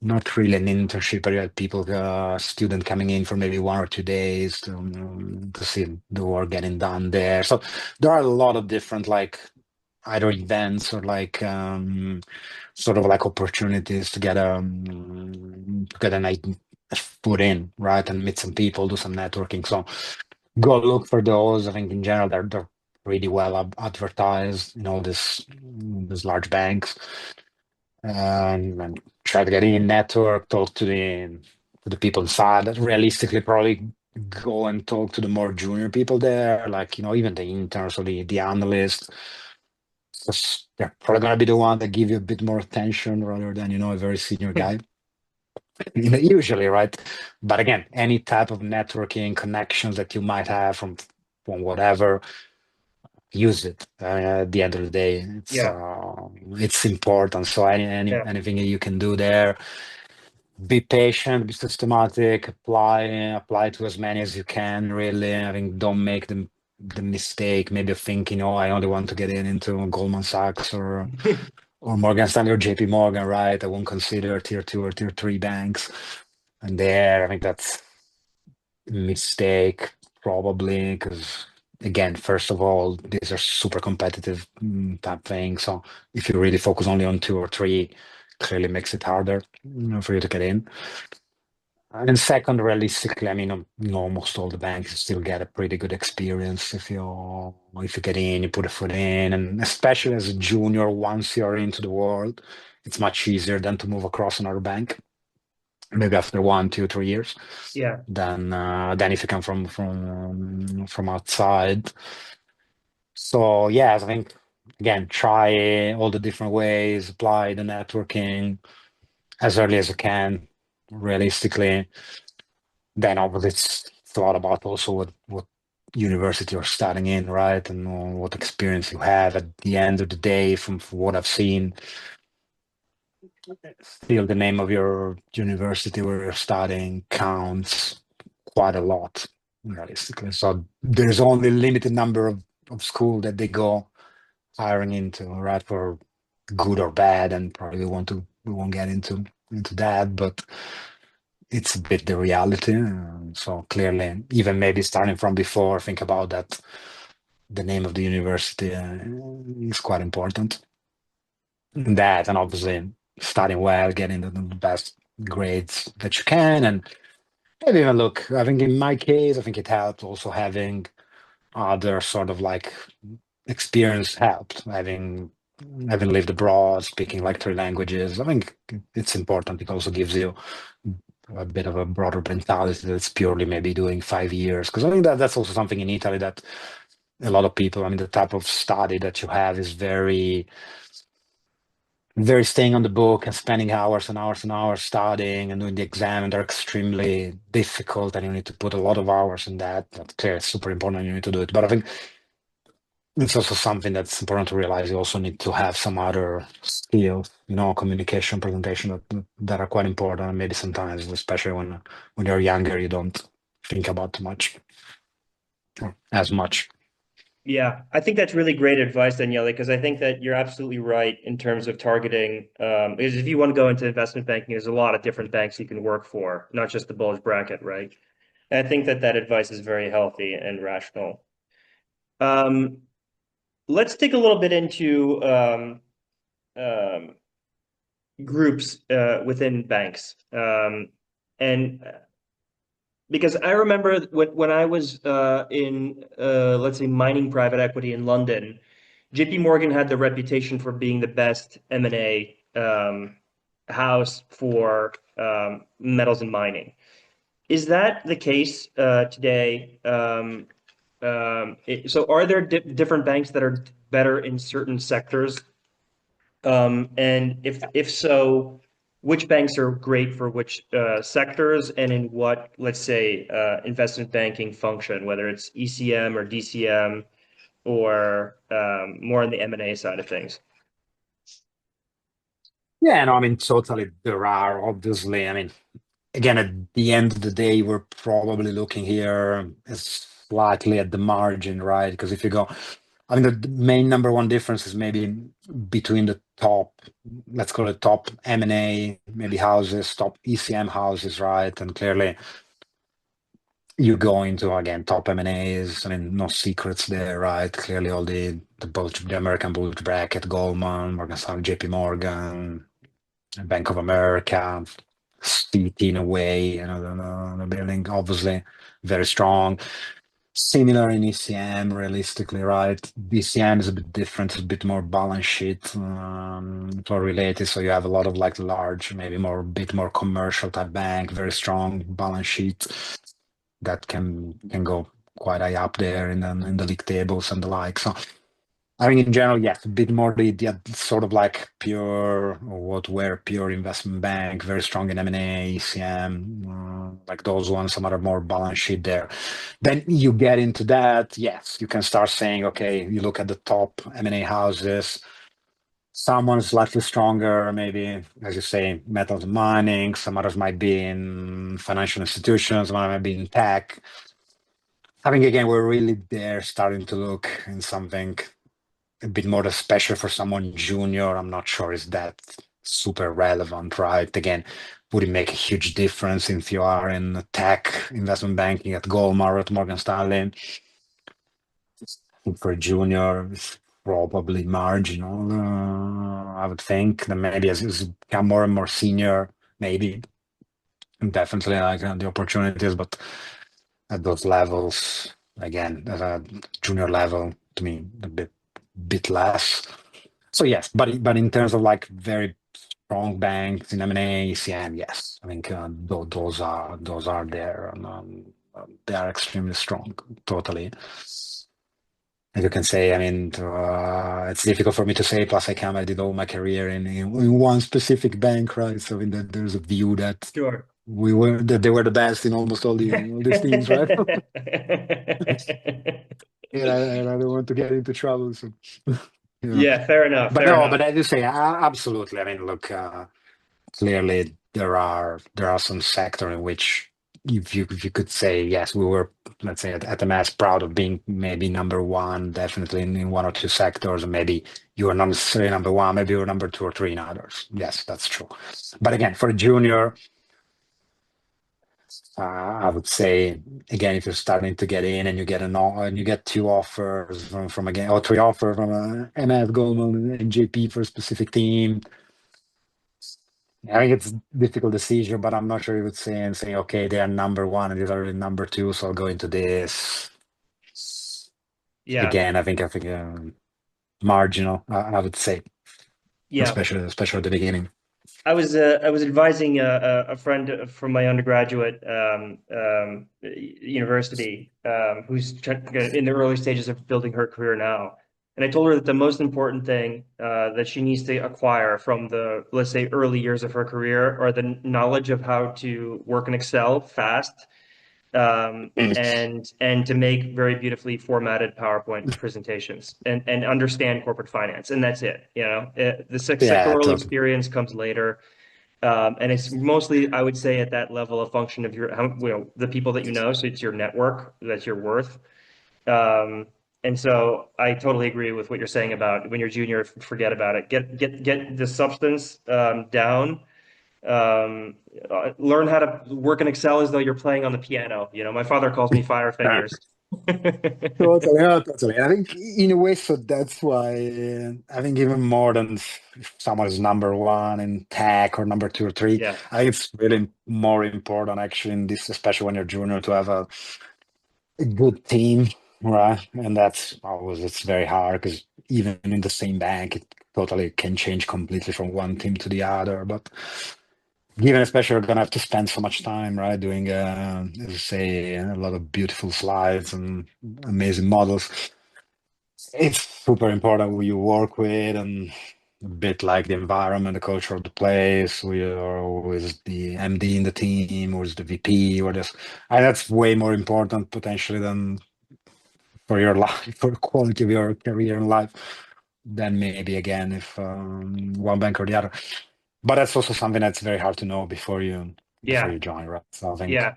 not really an internship, but you had people, student coming in for maybe 1 or 2 days to see the work getting done there. So there are a lot of different like either events or like sort of like opportunities to get a foot in, right, and meet some people, do some networking. So go look for those. I think in general they're pretty well advertised in all these large banks, and try to get in, network, talk to the people inside. That realistically probably go and talk to the more junior people there, like even the interns or the analysts. 'Cause they're probably gonna be the one that give you a bit more attention rather than a very senior guy. Usually, right? But again, any type of networking connections that you might have from whatever, use it. At the end of the day, Yeah. it's important. So Yeah. anything you can do there, be patient, be systematic, apply to as many as you can. Really, I think don't make the mistake maybe of thinking, oh, I only want to get into Goldman Sachs or Morgan Stanley or JP Morgan, right? I won't consider tier two or tier three banks. And there, I think that's a mistake probably because again, first of all, these are super competitive type things. So if you really focus only on two or three, clearly makes it harder, for you to get in. And second, realistically, I mean, almost all the banks still get a pretty good experience if you get in, you put a foot in, and especially as a junior, once you're into the world, it's much easier than to move across another bank, maybe after 1, 2, 3 years, Yeah. than if you come from outside. So yeah, I think again, try all the different ways, apply the networking as early as you can, realistically. Then obviously it's a lot about also what university you're studying in, right? And what experience you have. At the end of the day, from what I've seen, still the name of your university where you're studying counts quite a lot, realistically. So there's only a limited number of school that they go hiring into, right? For good or bad, and probably we won't get into that, but it's a bit the reality. So clearly, even maybe starting from before, think about that. The name of the university is quite important. That and obviously starting well, getting the best grades that you can, and maybe even look. I think in my case, I think it helped also having other sort of like experience helped having lived abroad, speaking like three languages. I think it's important. It also gives you a bit of a broader mentality that's purely maybe doing 5 years. Because I think that's also something in Italy that a lot of people, I mean, the type of study that you have is very staying on the book and spending hours and hours and hours studying and doing the exam, and they're extremely difficult, and you need to put a lot of hours in that. That's clear, it's super important, and you need to do it. But I think it's also something that's important to realize. You also need to have some other skills, communication, presentation that are quite important. And maybe sometimes, especially when you're younger, you don't think about too much or as much. Yeah, I think that's really great advice, Daniele, because I think that you're absolutely right in terms of targeting. Because if you want to go into investment banking, there's a lot of different banks you can work for, not just the bulge bracket, right? And I think that that advice is very healthy and rational. Um, let's dig a little bit into um, groups within banks. And because I remember when I was in, let's say, mining private equity in London, JP Morgan had the reputation for being the best M&A house for metals and mining. Is that the case today? So are there different banks that are better in certain sectors? And if so, which banks are great for which sectors and in what, let's say, investment banking function, whether it's ECM or DCM or more on the M&A side of things? Yeah, no, I mean, totally. There are obviously, I mean, again, at the end of the day, we're probably looking here as slightly at the margin, right? Because if you go, I mean, the main number one difference is maybe between the top, let's call it top M&A, maybe houses, top ECM houses, right? And clearly you go into, again, top M&As, I mean, no secrets there, right? Clearly all the American bulge bracket, Goldman, Morgan Stanley, JP Morgan, Bank of America, Citi in a way, the building obviously very strong. Similar in ECM, realistically, right? DCM is a bit different, it's a bit more balance sheet related. So you have a lot of like large, maybe bit more commercial type bank, very strong balance sheet that can go quite high up there in the league tables and the like. So I mean, in general, yes, a bit more the sort of like pure, or what were pure investment bank, very strong in M&A, ECM, like those ones, some other more balance sheet there. Then you get into that, yes, you can start saying, okay, you look at the top M&A houses, someone's slightly stronger, maybe, as you say, metals and mining, some others might be in financial institutions, some might be in tech. I think again, we're really there starting to look in something a bit more special for someone junior. I'm not sure is that super relevant, right? Again, would it make a huge difference if you are in tech investment banking at Goldman or at Morgan Stanley? For a junior, it's probably marginal. I would think. Then maybe as you become more and more senior, maybe definitely like the opportunities, but at those levels, again, at a junior level, to me, a bit less. So yes, but in terms of like very strong banks in M&A, ECM, yes, I think those are there, and they are extremely strong, totally. As you can say, I mean, it's difficult for me to say. Plus, I did all my career in one specific bank, right? So in that there's a view that Sure. they were the best in almost all these teams, right? And I don't want to get into trouble, so Yeah, fair enough. But Fair no, enough. but I do say absolutely. I mean, look, clearly there are some sector in which if you could say yes, we were, let's say, at the mass proud of being maybe number one, definitely in one or two sectors, and maybe you were not necessarily number one, maybe you were number two or three in others. Yes, that's true. But again, for a junior, I would say again, if you're starting to get in and you get and you get two offers from again or three offers from MF Goldman and JP for a specific team. I think it's a difficult decision, but I'm not sure you would say and say, okay, they are number one and these are number two, so I'll go into this. Yeah. Again, I think marginal, I would say, Yeah. especially at the beginning. I was advising a friend from my undergraduate university in the early stages of building her career now, and I told her that the most important thing that she needs to acquire from the, let's say, early years of her career are the knowledge of how to work in Excel fast, and to make very beautifully formatted PowerPoint presentations and understand corporate finance, and that's it. The Yeah, sectoral totally. experience comes later, and it's mostly, I would say, at that level, a function of the people that you know. So it's your network, that's your worth. Um, and so I totally agree with what you're saying about when you're junior, forget about it. Get the substance down. Um, Learn how to work in Excel as though you're playing on the piano. My father calls me Fire Fingers. Totally, yeah, totally. I think in a way, so that's why I think even more than if someone is number one in tech or number two or three, Yeah, I think it's really more important actually in this, especially when you're junior, to have a good team, right? And that's always it's very hard because even in the same bank, it totally can change completely from one team to the other. But given especially you're gonna have to spend so much time, right, doing as you say, a lot of beautiful slides and amazing models. It's super important who you work with and a bit like the environment, the culture of the place, we are always the MD in the team, or is the VP, or this. And that's way more important potentially than for your life, for the quality of your career and life, than maybe again if one bank or the other. But that's also something that's very hard to know before yeah, you join, right? So I think yeah.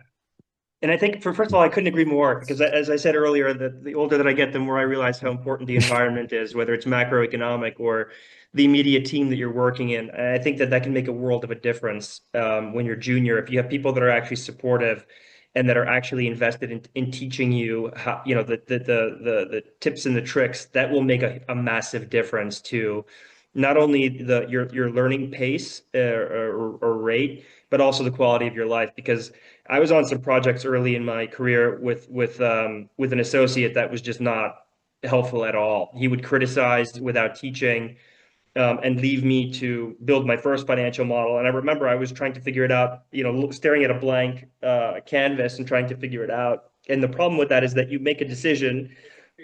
And I think, first of all, I couldn't agree more because, as I said earlier, that the older that I get, the more I realize how important the environment is, whether it's macroeconomic or the immediate team that you're working in. And I think that that can make a world of a difference when you're junior. If you have people that are actually supportive and that are actually invested in teaching you how, the tips and the tricks, that will make a massive difference to not only your learning pace or rate, but also the quality of your life. Because I was on some projects early in my career with an associate that was just not helpful at all. He would criticize without teaching, and leave me to build my first financial model. And I remember I was trying to figure it out, staring at a blank canvas and trying to figure it out. And the problem with that is that you make a decision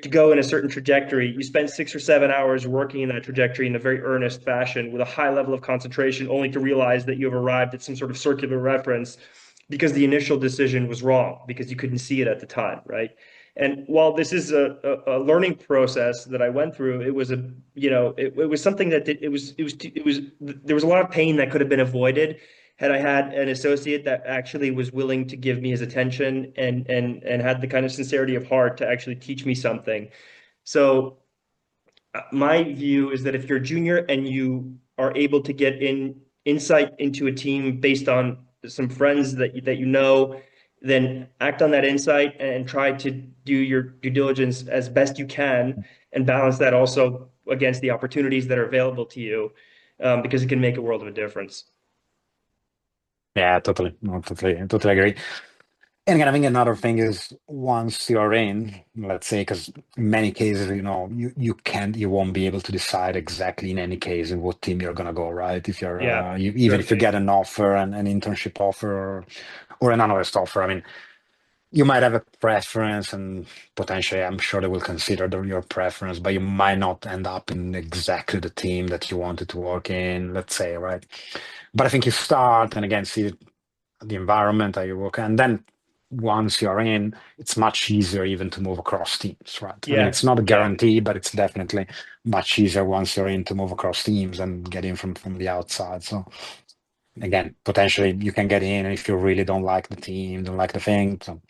to go in a certain trajectory, you spend 6 or 7 hours working in that trajectory in a very earnest fashion with a high level of concentration, only to realize that you have arrived at some sort of circular reference because the initial decision was wrong because you couldn't see it at the time, right? And while this is a learning process that I went through, it was it was something that there was a lot of pain that could have been avoided had I had an associate that actually was willing to give me his attention and had the kind of sincerity of heart to actually teach me something. So my view is that if you're a junior and you are able to get insight into a team based on some friends that you know, then act on that insight and try to do your due diligence as best you can and balance that also against the opportunities that are available to you, because it can make a world of a difference. Yeah, totally. No, totally agree. And again, I think another thing is once you're in, let's say, because in many cases, you won't be able to decide exactly in any case in what team you're gonna go, right? If you're Yeah, even if you certainly. get an offer, an internship offer, or an analyst offer, I mean, you might have a preference, and potentially, I'm sure they will consider your preference, but you might not end up in exactly the team that you wanted to work in, let's say, right? But I think you start and again see the environment that you work, and then once you're in, it's much easier even to move across teams, right? I mean, Yeah, it's not a yeah, guarantee, but it's definitely much easier once you're in to move across teams and get in from the outside. So again, potentially you can get in if you really don't like the team, don't like the thing. So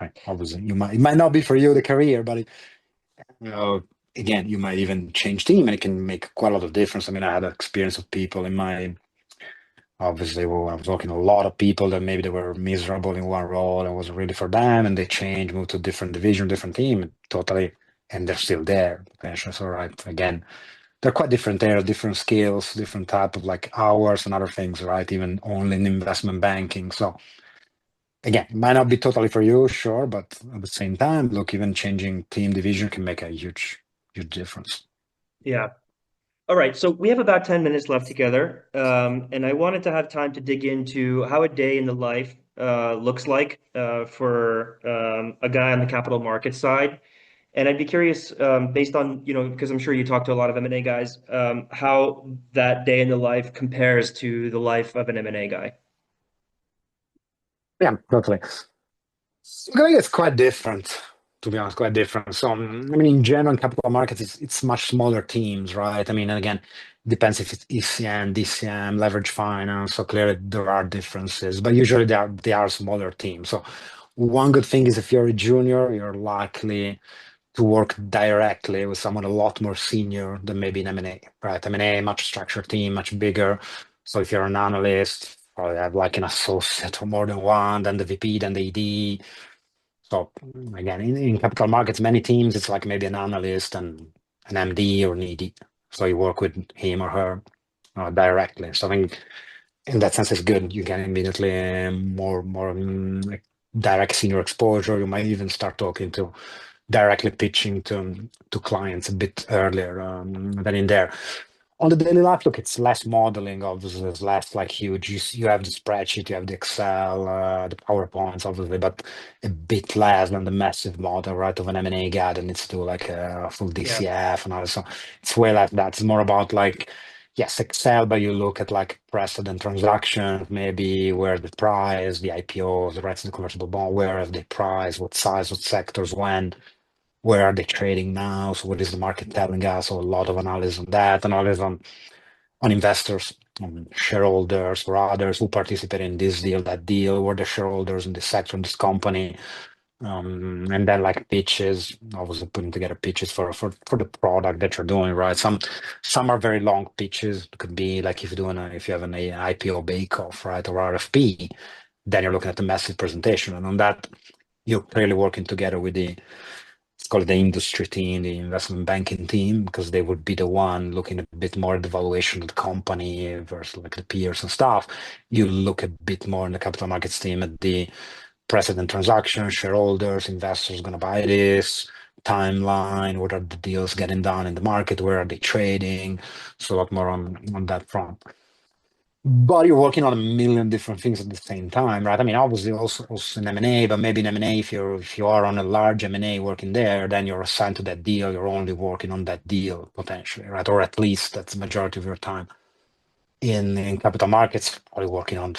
right, obviously it might not be for you the career, but you know, again, you might even change team and it can make quite a lot of difference. I mean, I had experience of people in my obviously, well, I was talking to a lot of people that maybe they were miserable in one role and it wasn't really for them, and they changed, moved to a different division, different team, totally, and they're still there. Potentially, so right again, they're quite different there, different skills, different type of like hours and other things, right? Even only in investment banking. So again, it might not be totally for you, sure, but at the same time, look, even changing team division can make a huge difference. yeah. All right, so we have about 10 minutes left together, and I wanted to have time to dig into how a day in the life looks like for a guy on the capital market side. And I'd be curious, based on, because I'm sure you talk to a lot of M&A guys, how that day in the life compares to the life of an M&A guy. Yeah, totally. I think it's quite different, to be honest, quite different. So, I mean, in general, in capital markets, it's much smaller teams, right? I mean, and again, depends if it's ECM, DCM, leverage finance. So clearly there are differences, but usually they are smaller teams. So one good thing is if you're a junior, you're likely to work directly with someone a lot more senior than maybe in M&A, right? M&A, much structured team, much bigger. So if you're an analyst, probably have like an associate or more than one, then the VP, then the ED. So again, in capital markets, many teams, it's like maybe an analyst and an MD or an ED. So you work with him or her directly. So I think in that sense, it's good. You can immediately more like direct senior exposure. You might even start talking to directly pitching to clients a bit earlier than in there. On the daily life, look, it's less modeling, obviously, it's less like huge. You have the spreadsheet, you have the Excel, the PowerPoints, obviously, but a bit less than the massive model, right, of an M&A guy that needs to do like a full Yeah, DCF and all that. So it's way less that. It's more about like, yes, Excel, but you look at like precedent transactions, maybe where the price, the IPOs, the rights of the convertible bond, where have they priced, what size, what sectors, when where are they trading now? So what is the market telling us? So a lot of analysis on that, analysis on investors, on shareholders or others who participate in this deal, that deal, were the shareholders in this sector, in this company. And then like pitches, obviously putting together pitches for the product that you're doing, right? Some are very long pitches. It could be like if you have an IPO bake off, right, or RFP, then you're looking at the massive presentation. And on that, you're clearly working together with the let's call it the industry team, the investment banking team, because they would be the one looking a bit more at the valuation of the company versus like the peers and stuff. You look a bit more in the capital markets team at the precedent transaction, shareholders, investors going to buy this, timeline, what are the deals getting done in the market, where are they trading? So a lot more on that front. but you're working on a million different things at the same time, right? I mean, obviously also in M&A, but maybe in M&A, if you are on a large M&A working there, then you're assigned to that deal. You're only working on that deal potentially, right? Or at least that's the majority of your time. In capital markets, probably working on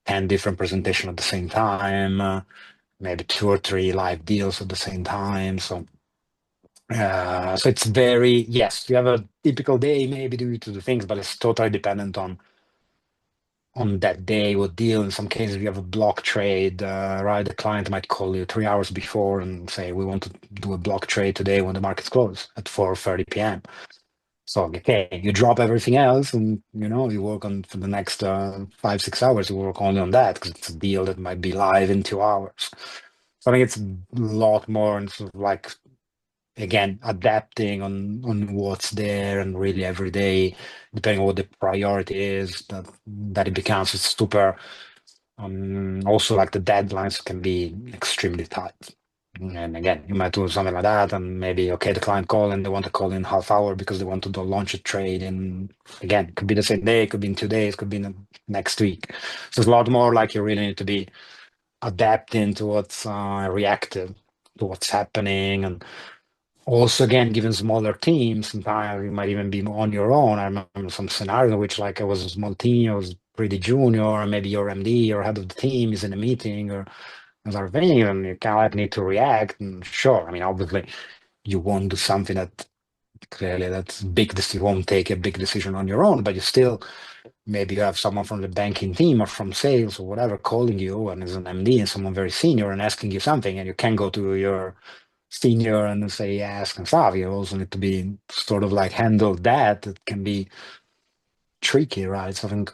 10 different presentations at the same time, maybe two or three live deals at the same time. So it's very, yes, you have a typical day maybe due to the things, but it's totally dependent on that day what deal. In some cases, you have a block trade, right? The client might call you 3 hours before and say, we want to do a block trade today when the market's closed at 4:30 p.m. So, okay, you drop everything else and, you work on for the next 5, 6 hours, you work only on that because it's a deal that might be live in 2 hours. So I think it's a lot more and sort of like, again, adapting on what's there and really every day, depending on what the priority is, that it becomes it's super. Also, like the deadlines can be extremely tight. And again, you might do something like that, and maybe okay, the client call and they want to call in half hour because they want to do launch a trade. And again, it could be the same day, it could be in 2 days, could be in the next week. So it's a lot more like you really need to be adapting to what's reactive to what's happening. And also, again, given smaller teams, sometimes you might even be on your own. I remember some scenario in which, like, I was a small team, I was pretty junior, or maybe your MD or head of the team is in a meeting or sort of thing, and you kind of like need to react. And sure, I mean, obviously, you won't do something that clearly that's big. You won't take a big decision on your own, but you still maybe you have someone from the banking team or from sales or whatever calling you and is an MD and someone very senior and asking you something, and you can go to your senior and say ask and stuff. You also need to be sort of like handle that. It can be tricky, right? So I think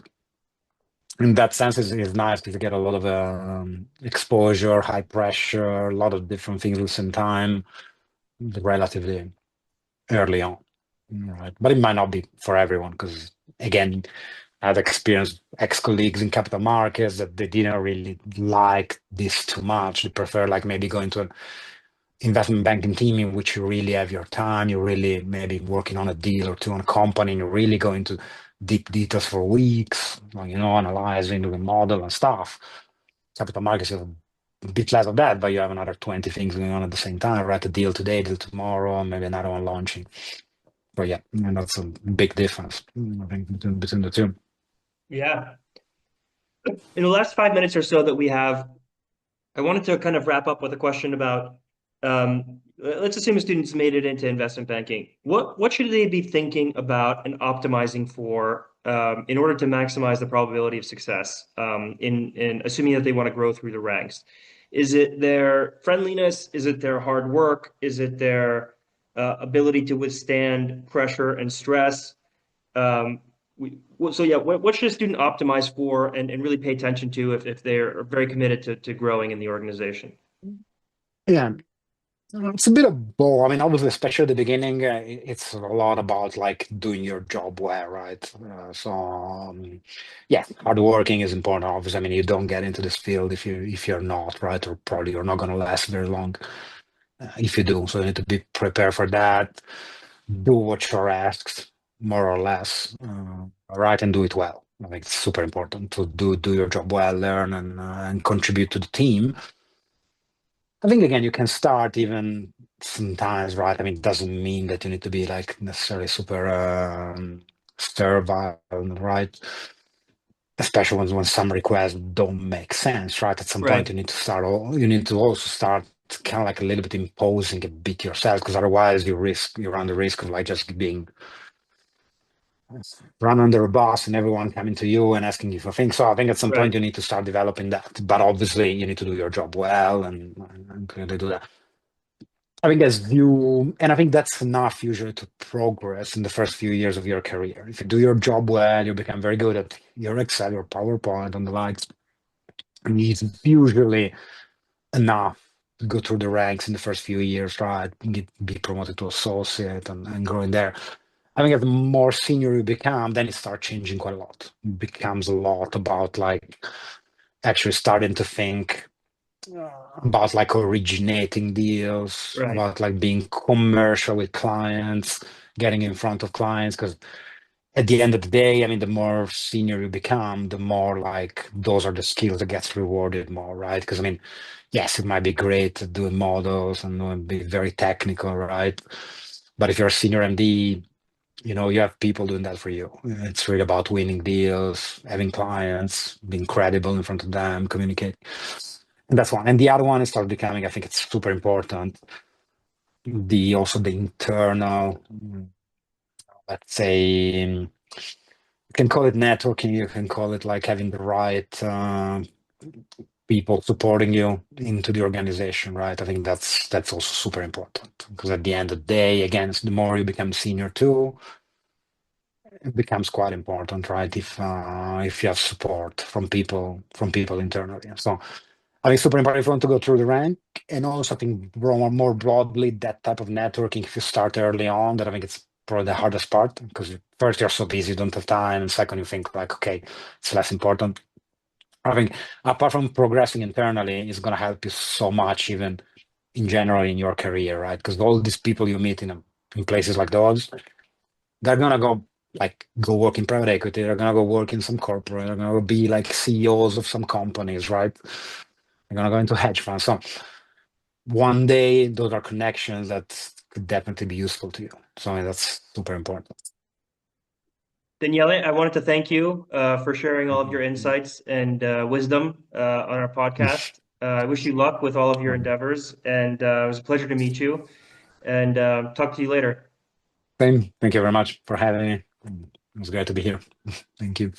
in that sense it's nice to get a lot of exposure, high pressure, a lot of different things at the same time, relatively early on, right? But it might not be for everyone because again, I've experienced ex-colleagues in capital markets that they didn't really like this too much. They prefer like maybe going to an investment banking team in which you really have your time, you're really maybe working on a deal or two on a company, and you're really going to deep details for weeks, analyzing the model and stuff. Capital markets, you have a bit less of that, but you have another 20 things going on at the same time, right? A deal today, deal tomorrow, maybe another one launching. But yeah, and that's a big difference, I think, between the two. Yeah. In the last 5 minutes or so that we have, I wanted to kind of wrap up with a question about let's assume a student's made it into investment banking. What should they be thinking about and optimizing for in order to maximize the probability of success in assuming that they want to grow through the ranks? Is it their friendliness? Is it their hard work? Is it their ability to withstand pressure and stress? Um, so yeah, what should a student optimize for and really pay attention to if they're very committed to growing in the organization? Yeah, it's a bit of both. I mean, obviously, especially at the beginning, it's a lot about like doing your job well, right? Yeah, hard working is important. Obviously, I mean, you don't get into this field if you're not, right? Or probably you're not going to last very long if you do. So you need to be prepared for that. Do what you're asked, more or less, right, and do it well. I think it's super important to do your job well, learn and contribute to the team. I think again, you can start even sometimes, right? I mean, it doesn't mean that you need to be like necessarily super servile, right? Especially when some requests don't make sense, right? At some point, Right, you need to start. You need to also start kind of like a little bit imposing a bit yourself, because otherwise you run the risk of like just being run under a bus and everyone coming to you and asking you for things. So I think at some point right. you need to start developing that. But obviously, you need to do your job well and clearly do that. I think and I think that's enough usually to progress in the first few years of your career. If you do your job well, you become very good at your Excel, your PowerPoint, and the likes. And it's usually enough to go through the ranks in the first few years, right? Be promoted to associate and grow in there. I think as the more senior you become, then it starts changing quite a lot. It becomes a lot about like actually starting to think about like originating deals, Right. about like being commercial with clients, getting in front of clients. Because at the end of the day, I mean, the more senior you become, the more like those are the skills that gets rewarded more, right? Because I mean, yes, it might be great to do models and be very technical, right? But if you're a senior MD, you have people doing that for you. It's really about winning deals, having clients, being credible in front of them, communicate. And that's one. And the other one is start becoming, I think it's super important, the also the internal, let's say, you can call it networking, you can call it like having the right people supporting you into the organization, right? I think that's also super important because at the end of the day, again, the more you become senior too, it becomes quite important, right? If you have support from people internally. So I think super important if you want to go through the rank, and also I think more broadly that type of networking. If you start early on, that I think it's probably the hardest part because first you're so busy, you don't have time, and second you think like, okay, it's less important. I think apart from progressing internally, it's gonna help you so much even in general in your career, right? Because all these people you meet in places like those, they're gonna go work in private equity, they're gonna go work in some corporate, they're gonna be like CEOs of some companies, right? They're gonna go into hedge funds. So one day those are connections that could definitely be useful to you. So I mean, that's super important. Daniele, I wanted to thank you for sharing all of your insights and wisdom on our podcast. I wish you luck with all of your endeavors, and it was a pleasure to meet you. And talk to you later. Same. Thank you very much for having me. It was great to be here. Thank you.